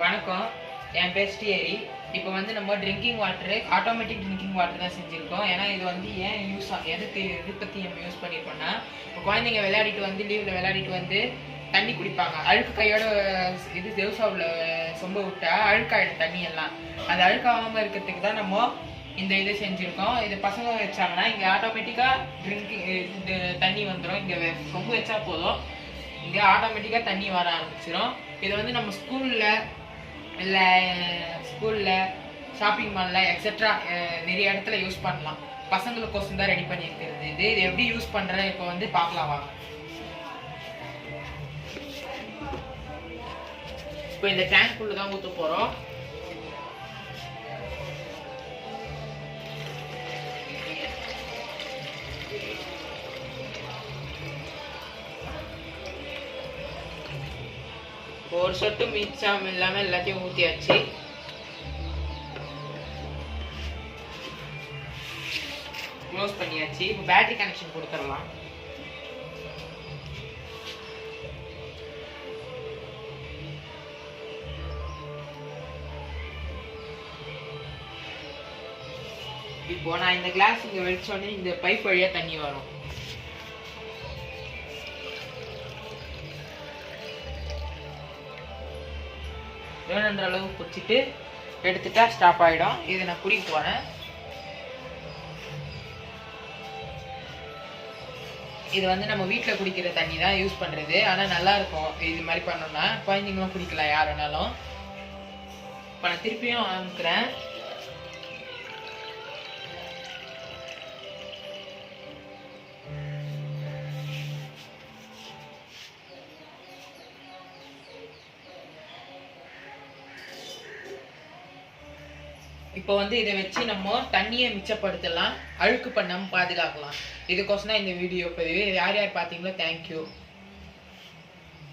வணக்கம், என் பேர் ஸ்ரீஹரி. இப்போ வந்து நம்ம drinking water automatic drinking water தான் செஞ்சுருக்கோம். ஏன்னா இது வந்து ஏன் எது பற்றி நம்ம யூஸ் பண்ணியிருக்கோம்னா, இப்போ குழந்தைங்க விளையாடிட்டு வந்து லீவில் விளையாடிட்டு வந்து தண்ணி குடிப்பாங்க. அழுக்கு கையோட தேவசாவில் சொம்ப விட்டா அழுக்காயிடும் தண்ணி எல்லாம். அது அழுக்காகாமல் இருக்கிறதுக்கு தான் நம்ம இந்த இது செஞ்சுருக்கோம். இது பசங்க வச்சாங்கன்னா இங்கே ஆட்டோமேட்டிக்காக இது தண்ணி வந்துடும். இங்கே சொம்பு வச்சா போதும், இங்கே ஆட்டோமேட்டிக்காக தண்ணி வர ஆரம்பிச்சிடும். இதை வந்து நம்ம ஸ்கூலில் ஷாப்பிங் மாலில் எக்ஸெட்ரா நிறைய இடத்துல யூஸ் பண்ணலாம். பசங்களுக்கோசம் தான் ரெடி பண்ணியிருக்கிறது. இது எப்படி யூஸ் பண்ணுறேன் இப்போ வந்து பார்க்கலாம் வாங்க. இப்போ இந்த டேங்க்குள்ளே தான் ஊற்ற போகிறோம். ஒரு சொட்டு மிச்சம் இல்லாமல் எல்லாத்தையும் ஊற்றியாச்சு. க்ளோஸ் பண்ணியாச்சு. இப்போ பேட்டரி கனெக்ஷன் கொடுத்துடலாம். இப்போ நான் இந்த கிளாஸ் இங்கே வச்சோடனே இந்த பைப் வழியாக தண்ணி வரும். வேணுன்ற அளவு குடிச்சிட்டு எடுத்துட்டா ஸ்டாப் ஆகிடும். இதை நான் குடிக்க போகிறேன். இது வந்து நம்ம வீட்டில் குடிக்கிற தண்ணி தான் யூஸ் பண்ணுறது. ஆனால் நல்லாயிருக்கும் இது மாதிரி பண்ணோம்னா. குழந்தைங்களும் குடிக்கலாம் யார் வேணாலும். இப்போ நான் திருப்பியும் அனுப்புகிறேன். இப்போ வந்து இதை வச்சு நம்ம தண்ணியை மிச்சப்படுத்தலாம், அழுக்கு பண்ணாமல் பாதுகாக்கலாம். இதுக்கோசம் தான் இந்த வீடியோ பதிவு. யார் யார் பார்த்தீங்களோ தேங்க்யூ.